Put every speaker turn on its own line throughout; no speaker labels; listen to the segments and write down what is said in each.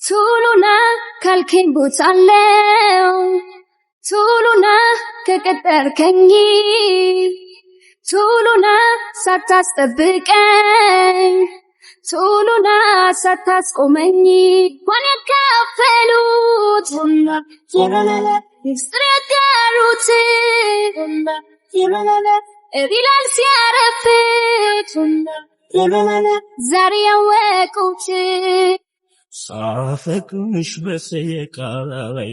ቱሉና ካልከኝ ቦታለው ቱሉና ከቀጠርከኝ ቱሉና ሳታስጠብቀኝ ቱሉና ሳታስቆመኝ ማን ያካፈሉት ምስጢር ያጋሩት እቢላል ሲያረፍት ዛሬ ያወቁት
ሳፈቅሽ በሰየቃላይ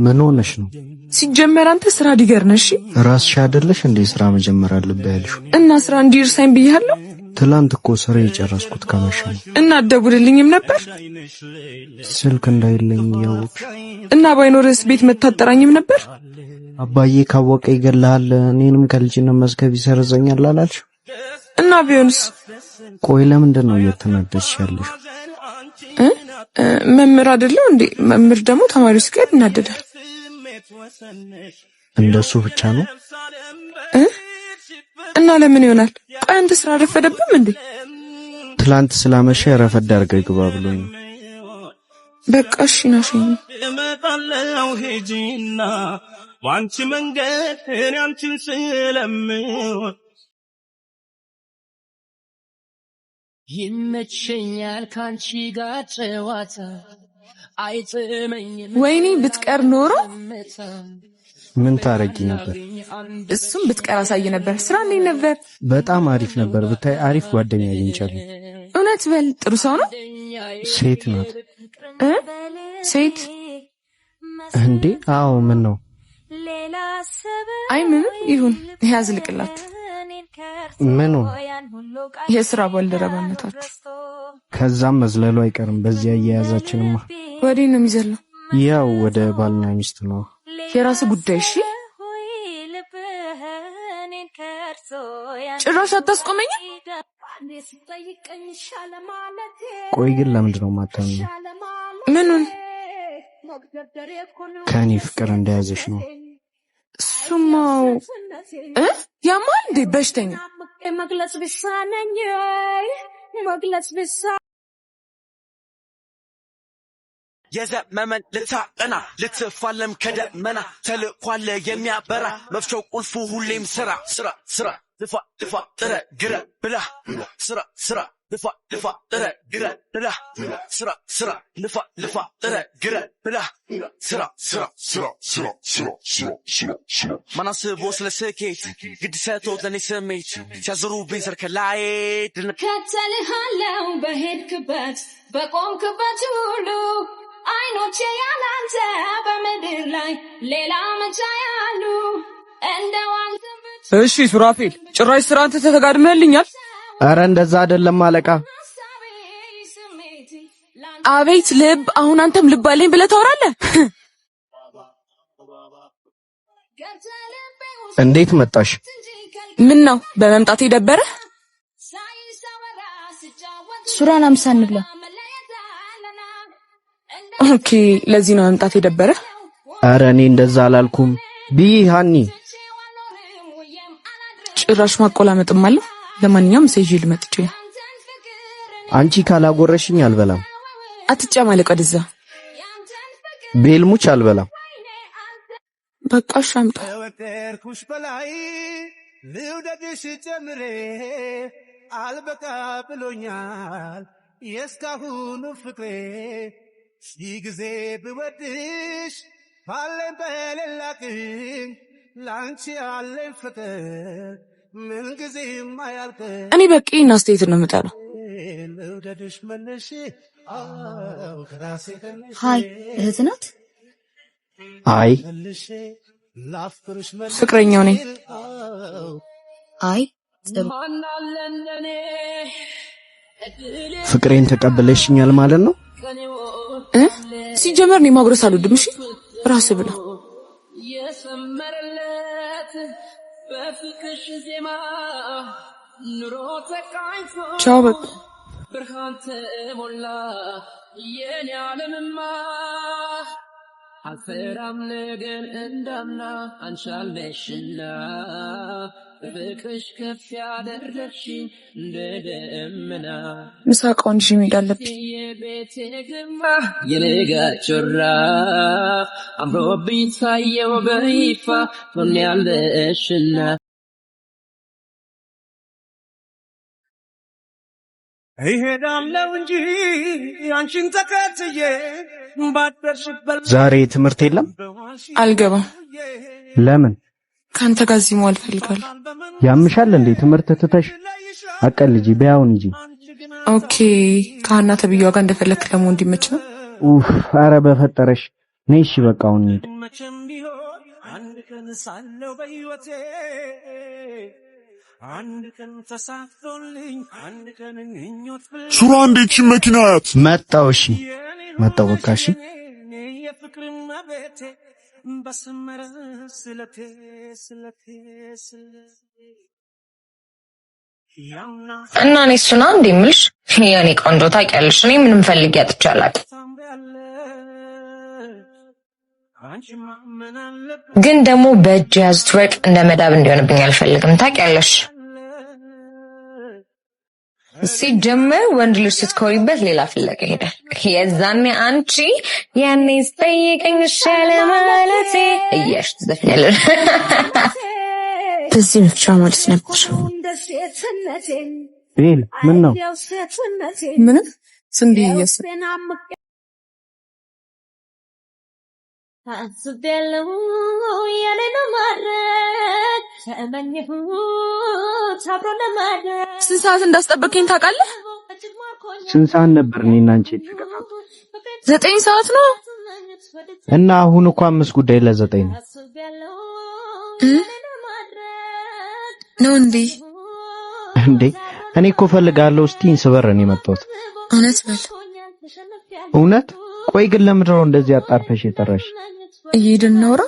ምን ሆነሽ ነው?
ሲጀመር አንተ ስራ ዲገር ነሽ።
ራስሽ አይደለሽ እንዴ ስራ መጀመር አለብህ ያልሽው?
እና ስራ እንዲርሳኝ ብያለሁ።
ትላንት እኮ ስራ የጨረስኩት ከመሸ ነው።
እና አትደውልልኝም ነበር?
ስልክ እንዳይለኝ ያውቅ
እና ባይኖርስ ቤት መታጠራኝም ነበር?
አባዬ ካወቀ ይገላል፣ እኔንም ከልጅነት መዝገብ ይሰርዘኛል አላልሽ?
እና ቢሆንስ?
ቆይ ለምንድን ነው እየተናደድሽ ያለሽ?
መምህር አይደለም እንዴ? መምህር ደግሞ ተማሪው ሲቀር ይናደዳል።
እንደሱ ብቻ ነው?
እና ለምን ይሆናል? ቆይ አንተ ስራ ረፈደብም እንዴ?
ትላንት ስላመሸ ረፈድ አድርገህ ግባ ብሎኝ።
በቃ እሺ ናሽኝ
እመጣለሁ ሄጂና ዋንቺ መንገድ እኔ አንቺን ስለምወድ ይመቸኛል ካንቺ ጋር ጨዋታ አይጥመኝም።
ወይኔ ብትቀር ኖሮ
ምን ታረጊ ነበር?
እሱም ብትቀር አሳይ ነበር። ስራ እንዴት ነበር?
በጣም አሪፍ ነበር። ብታይ አሪፍ ጓደኛ አግኝቻለሁ።
እውነት በል ጥሩ ሰው ነው?
ሴት ናት።
ሴት
እንዴ? አዎ ምን ነው?
አይ ምንም ይሁን። ያዝልቅላችሁ።
ምኑ?
የሥራ ባልደረባነታችሁ።
ከዛም መዝለሉ አይቀርም። በዚያ እየያዛችንማ
ወዴት ነው የሚዘለው?
ያው ወደ ባልና ሚስት ነው።
የራስ ጉዳይ። እሺ ጭራሽ አታስቆመኝ።
ቆይ ግን ለምንድን ነው የማታምኚው?
ምኑን?
ከኔ ፍቅር እንደያዘሽ ነው።
ሱማው ያማል እንዴ? በሽተኛ
መግለጽ ቢሳነኝ መግለጽ ቢሳ
የዘመመን ልታቀና ልትፋለም ከደመና ተልኳለ የሚያበራ መፍቻው ቁልፉ ሁሌም ስራ ስራ ስራ ልፋ ልፋ ጥረ ግረ ብላ ስራ ስራ ልፋ ልፋ ጥረ ግረ ብላ ስራ ስራ ልፋ ልፋ ጥረ ግረ ብላ ስራ ስራ ስራ ስራ ስራ ስራ ስራ ማናስቦ ስለ ስኬት ግድ ሰጥቶት ለኔ ስሜት ሲያዝሩብኝ ሰርከላይ
ከተልሃለው በሄድክበት በቆምክበት ሁሉ አይኖቼ ያላንተ በምድር ላይ ሌላ መቻ ያሉ እንደዋንተ።
እሺ ሱራፌል ጭራሽ ስራ አንተ ተጋድመህልኛል።
አረ እንደዛ አይደለም አለቃ።
አቤት ልብ። አሁን አንተም ልብ አለኝ ብለህ ታወራለህ።
እንዴት መጣሽ?
ምን ነው በመምጣቴ ደበረ?
ሱራን አምሳን ብላ።
ኦኬ ለዚህ ነው መምጣቴ ደበረ።
አረ እኔ እንደዛ አላልኩም። ቢሃኒ
ጭራሽ ማቆላመጥም አለ። ለማንኛውም ሰይጅ ልመጥቼ።
አንቺ ካላጎረሽኝ አልበላም።
አትጨማለቅ ወደዛ።
ቤልሙች አልበላም።
በቃ ሻምጣ
ወተርኩሽ በላይ ልውደድሽ ጀምሬ አልበቃ ብሎኛል የስካሁኑ ፍቅሬ ሺ ብወድሽ ባለን በሌላቅኝ ላንቺ ያለኝ ፍቅር ምን ጊዜም አያልቅም።
እኔ በቂ እናስተያየት ነው የምጠራው።
ልውደድሽ መነሽ
ሃይ እህት ናት?
አይ
ፍቅረኛው ነኝ።
አይ ጥሩ።
ፍቅሬን ተቀበለሽኛል ማለት ነው?
ሲጀመር እኔ ማጉረስ አልወድም። እሺ ራስህ ብላ። ቻው በቃ።
አልፈራም ነገር እንዳምና አንሻለሽና ፍቅርሽ ከፍ ያደረግሽኝ እንደ ደመና
ምሳቃውን ይዤ መሄድ አለብኝ።
የቤቴ ግርማ የነጋ ጮራ አምሮብኝ ታየው በይፋ ሆኛለሽና እሄዳለሁ እንጂ አንቺን ተከትዬ ባደርሽበት
ዛሬ ትምህርት የለም?
አልገባም።
ለምን?
ካንተ ጋር እዚህ መዋል እፈልጋለሁ።
ያምሻል እንዴ? ትምህርት ትተሽ አቀልጂ በያውን እንጂ።
ኦኬ ከሀና ተብዬዋ ጋር እንደፈለክ ለመሆን እንዲመች ነው።
ኡፍ ኧረ በፈጠረሽ ነይ እሺ በቃ አሁን እንሂድ።
አንድ ቀን ሳለው በህይወቴ አንድ ቀን ተሳክቶልኝ አንድ ቀን እንኞት
ሱራ እንዴት መኪና ያት
መጣው። እሺ መጣው በቃ እሺ።
የፍቅር መቤቴ በሰመረ ስለቴ
እና እኔ እሱና እንዴ የምልሽ የኔ ቆንጆ ታውቂያለሽ፣ እኔ ምንም ፈልጌ አጥቻለሁ። ግን ደግሞ በእጅ ያዙት ወርቅ እንደ መዳብ እንዲሆንብኝ አልፈልግም። ታውቂያለሽ ሲጀመር ወንድ ልጅ ስትኮሪበት ሌላ ፍለጋ ይሄዳል። የዛኔ አንቺ ያኔ ስጠይቀኝ ሻለ ማለቴ እያሽ ትዘፍኛለሽ።
በዚህ ብቻ ማለት ነበር።
ቤል ምን ነው?
ምንም ዝም ብዬ እያሰብኩ
አስቤያለሁ ያለና ማድረግ ተመኘሁት አብሮ ለማድረግ።
ስንት ሰዓት እንዳስጠበቀኝ ታውቃለህ?
ስንት ሰዓት ነበር እኔና አንቺ የተቀጣጣ?
9 ሰዓት ነው።
እና አሁን እኮ 5 ጉዳይ ለ9 ነው
ነው እንዴ?
እንዴ እኔ እኮ ፈልጋለሁ እስቲን ስበር ነው የመጣሁት።
እውነት በል
እውነት። ቆይ ግን ለምንድን ነው እንደዚህ አጣርፈሽ የጠራሽ?
እየሄድን እናውራ።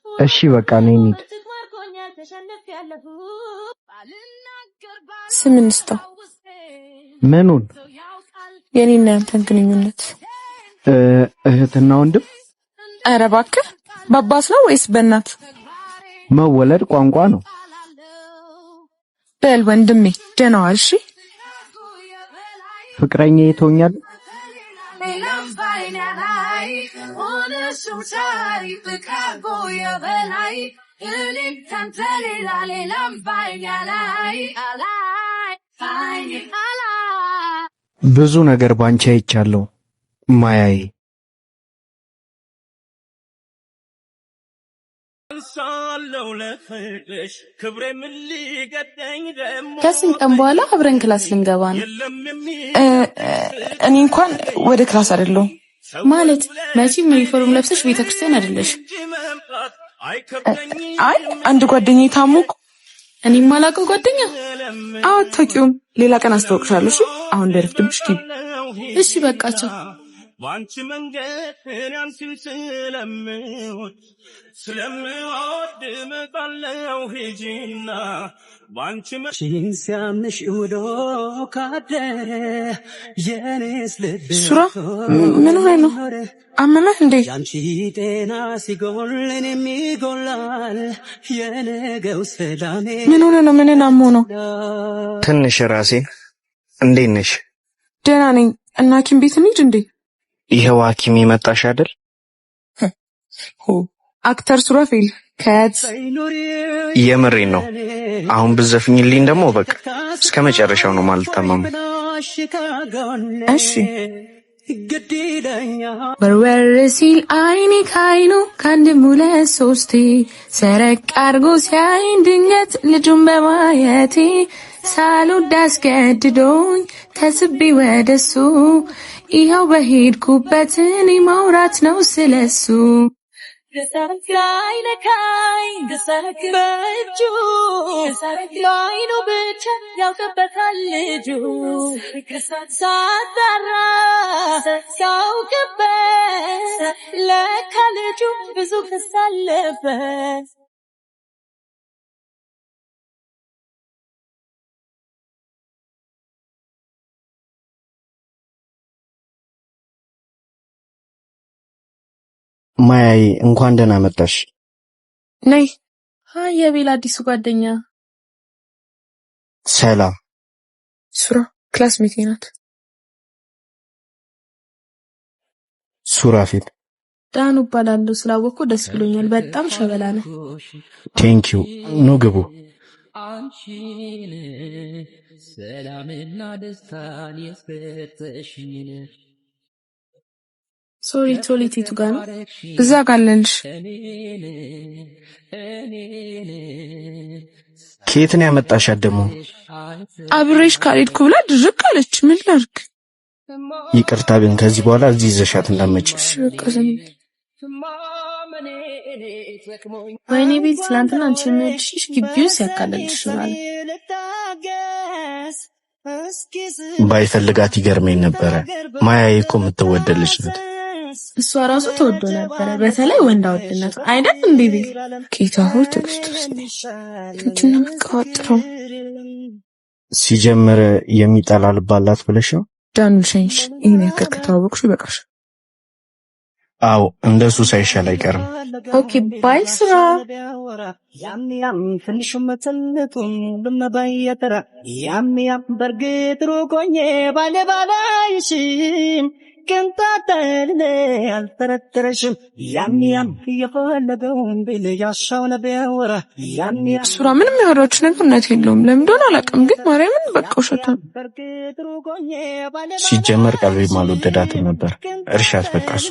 እሺ በቃ ነይ እንሂድ።
ስም እንስጠው።
ምኑን?
የኔና ያንተን ግንኙነት።
እህትና ወንድም?
ኧረ እባክህ በአባት ነው ወይስ በእናት?
መወለድ ቋንቋ ነው።
በል ወንድሜ ደህና ዋል። እሺ
ፍቅረኛ ይቶኛል። ብዙ ነገር ባንቺ አይቻለሁ ማያዬ።
ከስንት ቀን በኋላ አብረን ክላስ ልንገባ ነው።
እኔ እንኳን ወደ ክላስ አይደለሁም።
ማለት መቼም ዩኒፎርም ለብሰሽ ቤተክርስቲያን አይደለሽ?
አይ አንድ ጓደኛዬ ታሞ እኮ።
እኔም ማላውቀው ጓደኛ?
አዎ አታውቂውም። ሌላ ቀን አስተዋውቅሻለሁ። እሺ አሁን ደረፍትብሽ ኪ።
እሺ በቃቸው።
ባንቺ መንገድ አንቺን ስለምወድ መጣለው ሂጂና ባንቺ መሽን ሲያምሽ ውዶ ካደረ የኔስ ልብ
ሱራ ምን ሆነ ነው? አመመህ እንዴ?
ያንቺ ጤና ሲጎል እኔም ይጎላል የነገው ሰላሜ።
ምን ሆነ ነው? ምን ናሞ ነው?
ትንሽ ራሴን። እንዴት ነሽ?
ደህና ነኝ። እና ሐኪም ቤት እንሂድ እንዴ?
ይሄው ሐኪም ይመጣሽ አይደል?
አክተር ሱራፌል ከት
የምሬን ነው። አሁን ብዘፍኝልኝ ደግሞ በቃ እስከ መጨረሻው ነው ማለት ተማም።
እሺ ወርወር ሲል አይኔ ካይኑ ከአንድም ሁለት ሶስቴ ሰረቅ አርጎ ሲያይን ድንገት ልጁን በማየቴ ሳልወድ አስገድዶኝ ተስቤ ወደሱ ይኸው በሄድኩበት እኔ ማውራት ነው ስለሱ።
ገሰረክ ላይ ነካይ ገሰረክ በእጁ ገሰረክ ላይ ነው ብቻ ያውቅበታል ልጁ ሳጣራ ሲያውቅበት ለካ ልጁ ብዙ ክስ አለበት።
ማያይ እንኳን ደህና መጣሽ።
ነይ። ሃይ የቤላ አዲሱ ጓደኛ።
ሰላም።
ሱራ ክላስሜቴ ናት።
ሱራፊል።
ዳኑ እባላለሁ። ስላወቅኩ ደስ ብሎኛል። በጣም ሸበላ ነህ።
ቴንኪው። ኑ ግቡ።
አንቺን ሰላምና ደስታን የሰጠሽኝ
ሶሪ ቶሊቲቱ ጋር ነው።
እዛ ጋር አለልሽ።
ከየት ነው ያመጣሻት ደግሞ?
አብሬሽ ካልሄድኩ ብላ ድርቅ አለች። ምን ላድርግ?
ይቅርታ ግን ከዚህ በኋላ እዚህ ይዘሻት እንዳትመጪ።
ወይኔ ቤት ትናንትና አንቺ የሚወድሽ ግቢው ሲያካለልሽ ማለት
ባይፈልጋት ይገርመኝ ነበረ። ማያዬ እኮ የምትወደድ ልጅ ናት።
እሷ ራሱ ተወዶ ነበረ። በተለይ ወንዳ ወድነት አይደል እንዴ? ቤት
ጌታ ሆይ ትዕግስቱስ እንትና መቀዋጥረው
ሲጀምር የሚጠላ ልብ አላት ብለሽ ነው?
ዳኑ ልሸኝሽ። ይሄን ያክል ከተዋወቅሽ ይበቃሽ።
አዎ እንደሱ ሳይሻል አይቀርም።
ኦኬ ባይ ስራ
ያም ትንሹም ትልቁም ለማባያተራ ያም በርግጥ ሩቆኜ ባለባላይሽም ከንታተል አልተረተረሽም ያም የፈለገውን ቢል ያሻው ነበር ያም
ሱራ ምንም ያወራችሁ ነገር እውነት የለውም። ለምን እንደሆነ አላውቅም፣ ግን ማርያምን በቃ ውሸት ነው።
ሲጀመር ቀልቤም አልወደዳትም ነበር። እርሻት በቃ እሱ